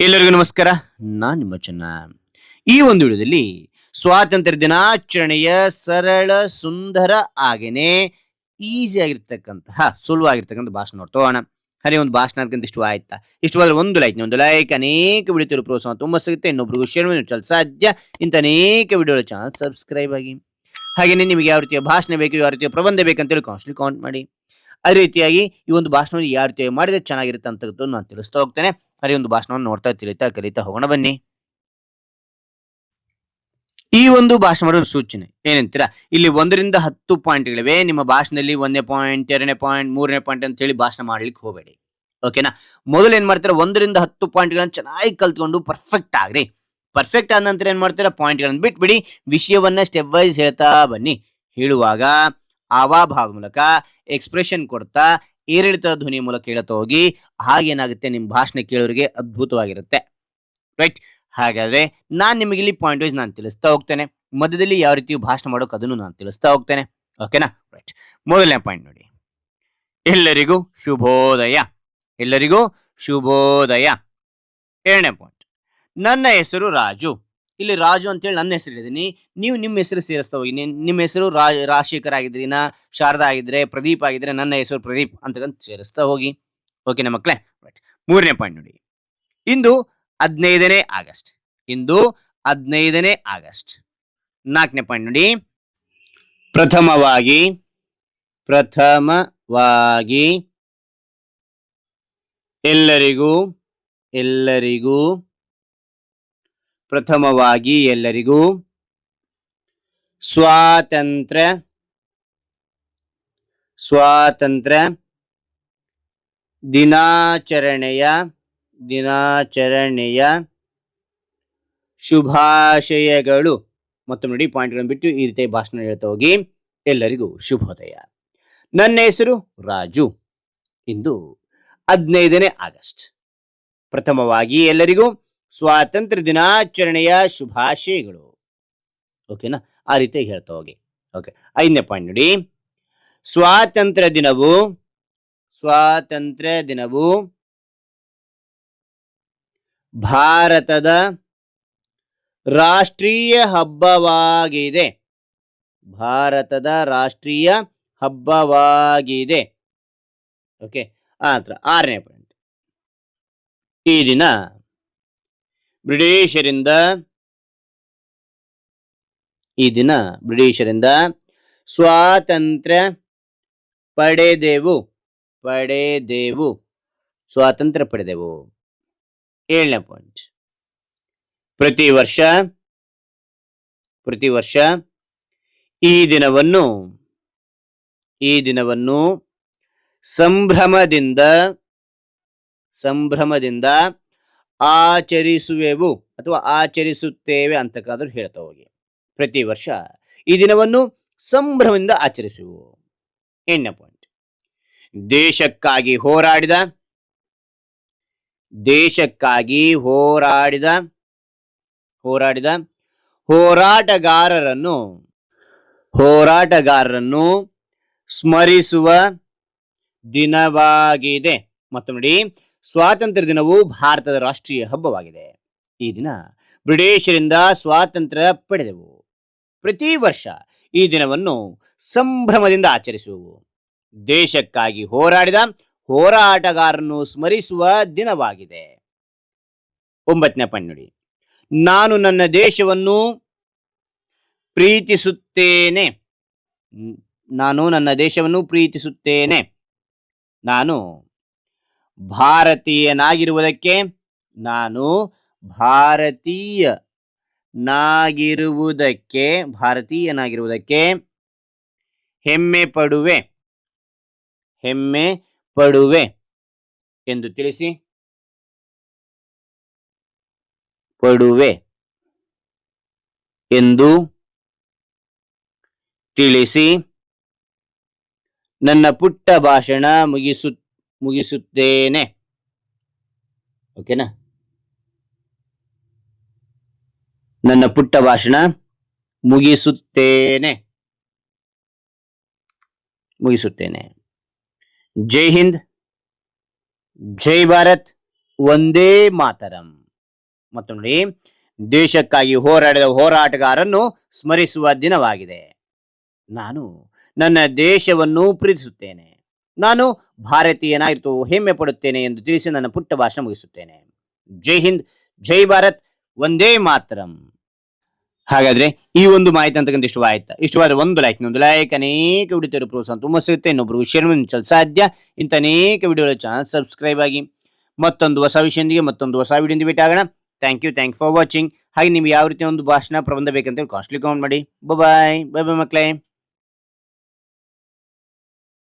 ಎಲ್ಲರಿಗೂ ನಮಸ್ಕಾರ. ನಾನು ನಿಮ್ಮ ಚೆನ್ನ. ಈ ಒಂದು ವಿಡಿಯೋದಲ್ಲಿ ಸ್ವಾತಂತ್ರ್ಯ ದಿನಾಚರಣೆಯ ಸರಳ ಸುಂದರ ಹಾಗೇನೆ ಈಸಿ ಆಗಿರ್ತಕ್ಕಂತಹ ಸುಲಭವಾಗಿರ್ತಕ್ಕಂಥ ಭಾಷಣ ನೋಡ್ತಾ ಹೋಗೋಣ. ಹರಿ ಒಂದು ಭಾಷಣ ಅದಕ್ಕಿಂತ ಇಷ್ಟ ಆಯ್ತಾ? ಇಷ್ಟವಾದ್ರೆ ಒಂದು ಲೈಕ್ ಅನೇಕ ವಿಡಿಯೋ ಪ್ರೋತ್ಸಾಹ ತುಂಬಾ ಸಿಗುತ್ತೆ. ಇನ್ನೊಬ್ರಿಗೂ ಶೇರ್ ಮಾಡಿ ಸಾಧ್ಯ. ಇಂಥ ಅನೇಕ ವಿಡಿಯೋಗಳ ಚಾನಲ್ ಸಬ್ಸ್ಕ್ರೈಬ್ ಆಗಿ. ಹಾಗೇನೆ ನಿಮಗೆ ಯಾವ ರೀತಿಯ ಭಾಷಣ ಬೇಕು, ಯಾವ ರೀತಿಯ ಪ್ರಬಂಧ ಬೇಕಂತೇಳಿ ಕಾಮೆಂಟ್ ಮಾಡಿ. ಅದೇ ರೀತಿಯಾಗಿ ಈ ಒಂದು ಭಾಷಣವನ್ನು ಯಾವ ರೀತಿಯಾಗಿ ಮಾಡಿದ್ರೆ ಚೆನ್ನಾಗಿರುತ್ತೆ ಅಂತಕ್ಕಂಥ ನಾನು ತಿಳಿಸ್ತಾ ಹೋಗ್ತೇನೆ. ಅದೇ ಒಂದು ಭಾಷಣವನ್ನು ನೋಡ್ತಾ ಕಲಿತಾ ಹೋಗೋಣ ಬನ್ನಿ. ಈ ಒಂದು ಭಾಷಣ ಮಾಡೋ ಸೂಚನೆ ಏನಂತೀರಾ? ಇಲ್ಲಿ 1ರಿಂದ 10 ಪಾಯಿಂಟ್ಗಳಿವೆ. ನಿಮ್ಮ ಭಾಷಣದಲ್ಲಿ 1ನೇ ಪಾಯಿಂಟ್, 2ನೇ ಪಾಯಿಂಟ್, 3ನೇ ಪಾಯಿಂಟ್ ಅಂತ ಹೇಳಿ ಭಾಷಣ ಮಾಡ್ಲಿಕ್ಕೆ ಹೋಗಬೇಡಿ. ಓಕೆನಾ? ಮೊದಲು ಏನ್ ಮಾಡ್ತೀರಾ, 1ರಿಂದ 10 ಪಾಯಿಂಟ್ಗಳನ್ನ ಚೆನ್ನಾಗಿ ಕಲ್ತ್ಕೊಂಡು ಪರ್ಫೆಕ್ಟ್ ಆಗ್ರಿ. ಪರ್ಫೆಕ್ಟ್ ಆದ ನಂತರ ಏನ್ ಮಾಡ್ತೀರಾ, ಪಾಯಿಂಟ್ಗಳನ್ನ ಬಿಟ್ಬಿಡಿ, ವಿಷಯವನ್ನ ಸ್ಟೆಪ್ ವೈಸ್ ಹೇಳ್ತಾ ಬನ್ನಿ. ಹೇಳುವಾಗ ಆವಾಭಾವ ಮೂಲಕ ಎಕ್ಸ್ಪ್ರೆಷನ್ ಕೊಡ್ತಾ ಏರಿಳಿತ ಧ್ವನಿ ಮೂಲಕ ಹೇಳ್ತಾ ಹೋಗಿ. ಹಾಗೇನಾಗುತ್ತೆ, ನಿಮ್ಮ ಭಾಷಣ ಕೇಳೋರಿಗೆ ಅದ್ಭುತವಾಗಿರುತ್ತೆ. ರೈಟ್? ಹಾಗಾದ್ರೆ ನಾನ್ ನಿಮಗೆ ಇಲ್ಲಿ ಪಾಯಿಂಟ್ ವೈಸ್ ನಾನು ತಿಳಿಸ್ತಾ ಹೋಗ್ತೇನೆ. ಮಧ್ಯದಲ್ಲಿ ಯಾವ ರೀತಿ ಭಾಷಣ ಮಾಡೋಕೆ ಅದನ್ನು ನಾನು ತಿಳಿಸ್ತಾ ಹೋಗ್ತೇನೆ. ಓಕೆನಾ? ರೈಟ್. ಮೊದಲನೇ ಪಾಯಿಂಟ್ ನೋಡಿ, ಎಲ್ಲರಿಗೂ ಶುಭೋದಯ. ಎಲ್ಲರಿಗೂ ಶುಭೋದಯ. 2ನೇ ಪಾಯಿಂಟ್, ನನ್ನ ಹೆಸರು ರಾಜು. ಇಲ್ಲಿ ರಾಜು ಅಂತೇಳಿ ನನ್ನ ಹೆಸರು ಹೇಳಿದೀನಿ, ನೀವು ನಿಮ್ಮ ಹೆಸರು ಸೇರಿಸ್ತಾ ಹೋಗಿ. ನಿಮ್ಮ ಹೆಸರು ರಾಜಶೇಖರ್ ಆಗಿದ್ರಿನ, ಶಾರದಾ ಆಗಿದ್ರೆ, ಪ್ರದೀಪ್ ಆಗಿದ್ರೆ, ನನ್ನ ಹೆಸರು ಪ್ರದೀಪ್ ಅಂತಕ್ಕಂತ ಸೇರಿಸ್ತಾ ಹೋಗಿ. ಓಕೆನಾ ಮಕ್ಕಳೇ? ರೈಟ್. 3ನೇ ಪಾಯಿಂಟ್ ನೋಡಿ, ಇಂದು 15ನೇ ಆಗಸ್ಟ್. ಇಂದು 15ನೇ ಆಗಸ್ಟ್. 4ನೇ ಪಾಯಿಂಟ್ ನೋಡಿ, ಪ್ರಥಮವಾಗಿ ಎಲ್ಲರಿಗೂ ಪ್ರಥಮವಾಗಿ ಎಲ್ಲರಿಗೂ ಸ್ವಾತಂತ್ರ್ಯ ದಿನಾಚರಣೆಯ ಶುಭಾಶಯಗಳು. ಮತ್ತೊಮ್ಮೆ ನೋಡಿ, ಪಾಯಿಂಟ್ಗಳನ್ನು ಬಿಟ್ಟು ಈ ರೀತಿ ಭಾಷಣ ಹೇಳ್ತಾ ಹೋಗಿ. ಎಲ್ಲರಿಗೂ ಶುಭೋದಯ. ನನ್ನ ಹೆಸರು ರಾಜು. ಇಂದು 15ನೇ ಆಗಸ್ಟ್. ಪ್ರಥಮವಾಗಿ ಎಲ್ಲರಿಗೂ ಸ್ವಾತಂತ್ರ್ಯ ದಿನಾಚರಣೆಯ ಶುಭಾಶಯಗಳು. ಓಕೆನಾ? ಆ ರೀತಿ ಹೇಳ್ತಾ ಹೋಗಿ. ಓಕೆ. 5ನೇ ಪಾಯಿಂಟ್ ನೋಡಿ, ಸ್ವಾತಂತ್ರ್ಯ ದಿನವು ಭಾರತದ ರಾಷ್ಟ್ರೀಯ ಹಬ್ಬವಾಗಿದೆ. ಭಾರತದ ರಾಷ್ಟ್ರೀಯ ಹಬ್ಬವಾಗಿದೆ. ಓಕೆ. ಆತರ 6ನೇ ಪಾಯಿಂಟ್, ಈ ದಿನ ಬ್ರಿಟಿಷರಿಂದ ಸ್ವಾತಂತ್ರ್ಯ ಪಡೆದೆವು. ಸ್ವಾತಂತ್ರ್ಯ ಪಡೆದೆವು. 7ನೇ ಪಾಯಿಂಟ್, ಪ್ರತಿ ವರ್ಷ ಈ ದಿನವನ್ನು ಸಂಭ್ರಮದಿಂದ ಆಚರಿಸುವೆವು ಅಥವಾ ಆಚರಿಸುತ್ತೇವೆ ಅಂತಕ್ಕಾದ್ರೂ ಹೇಳ್ತಾ ಹೋಗಿ. ಪ್ರತಿ ವರ್ಷ ಈ ದಿನವನ್ನು ಸಂಭ್ರಮದಿಂದ ಆಚರಿಸುವೆವು. 8ನೇ ಪಾಯಿಂಟ್, ದೇಶಕ್ಕಾಗಿ ಹೋರಾಡಿದ ಹೋರಾಟಗಾರರನ್ನು ಸ್ಮರಿಸುವ ದಿನವಾಗಿದೆ. ಮತ್ತೊಮ್ಮೆ ನೋಡಿ, ಸ್ವಾತಂತ್ರ್ಯ ದಿನವು ಭಾರತದ ರಾಷ್ಟ್ರೀಯ ಹಬ್ಬವಾಗಿದೆ. ಈ ದಿನ ಬ್ರಿಟಿಷರಿಂದ ಸ್ವಾತಂತ್ರ್ಯ ಪಡೆದೆವು. ಪ್ರತಿ ವರ್ಷ ಈ ದಿನವನ್ನು ಸಂಭ್ರಮದಿಂದ ಆಚರಿಸುವೆವು. ದೇಶಕ್ಕಾಗಿ ಹೋರಾಡಿದ ಹೋರಾಟಗಾರರನ್ನು ಸ್ಮರಿಸುವ ದಿನವಾಗಿದೆ. 9ನೇ ಪಾಯಿಂಟ್ ನೋಡಿ, ನಾನು ನನ್ನ ದೇಶವನ್ನು ಪ್ರೀತಿಸುತ್ತೇನೆ. ನಾನು ಭಾರತೀಯನಾಗಿರುವುದಕ್ಕೆ ಹೆಮ್ಮೆ ಪಡುವೆ ಎಂದು ತಿಳಿಸಿ ನನ್ನ ಪುಟ್ಟ ಭಾಷಣ ಮುಗಿಸುತ್ತೇನೆ. ಓಕೆನಾ? ನನ್ನ ಪುಟ್ಟ ಭಾಷಣ ಮುಗಿಸುತ್ತೇನೆ. ಜೈ ಹಿಂದ್, ಜೈ ಭಾರತ್, ವಂದೇ ಮಾತರಂ. ಮತ್ತು ನೋಡಿ, ದೇಶಕ್ಕಾಗಿ ಹೋರಾಡಿದ ಹೋರಾಟಗಾರನ್ನು ಸ್ಮರಿಸುವ ದಿನವಾಗಿದೆ. ನಾನು ನನ್ನ ದೇಶವನ್ನು ಪ್ರೀತಿಸುತ್ತೇನೆ. ನಾನು ಭಾರತೀಯನಾಗಿದ್ದು ಹೆಮ್ಮೆ ಪಡುತ್ತೇನೆ ಎಂದು ತಿಳಿಸಿ ನನ್ನ ಪುಟ್ಟ ಭಾಷಣ ಮುಗಿಸುತ್ತೇನೆ. ಜೈ ಹಿಂದ್, ಜೈ ಭಾರತ್, ಒಂದೇ ಮಾತರಂ. ಹಾಗಾದ್ರೆ ಈ ಒಂದು ಮಾಹಿತಿ ಅಂತಕ್ಕಂಥ ಇಷ್ಟವಾದ ಒಂದು ಲೈಕ್, ಅನೇಕ ವಿಡಿಯೋ ಪ್ರೋತ್ಸಾಹ ತುಂಬ ಸಿಗುತ್ತೆ. ಇನ್ನೊಬ್ರು ಶೇರ್ ಮಾಡಲು ಸಾಧ್ಯ. ಇಂಥ ಅನೇಕ ವಿಡಿಯೋಗಳ ಚಾನಲ್ ಸಬ್ಸ್ಕ್ರೈಬ್ ಆಗಿ. ಮತ್ತೊಂದು ಹೊಸ ವಿಷಯದೊಂದಿಗೆ ಮತ್ತೊಂದು ಹೊಸ ವಿಡಿಯೋದಿಂದ ಭೇಟಿ ಆಗೋಣ. Thank you for watching. ಹಾಗೆ ನಿಮ್ಗೆ ಯಾವ ರೀತಿ ಒಂದು ಭಾಷಣ ಪ್ರಬಂಧ ಬೇಕಂತ ಕಾಸ್ಟ್ಲಿ ಕಮೆಂಟ್ ಮಾಡಿ. ಬಾಯ್ ಬಾಯ್ ಮಕ್ಕಳೇ.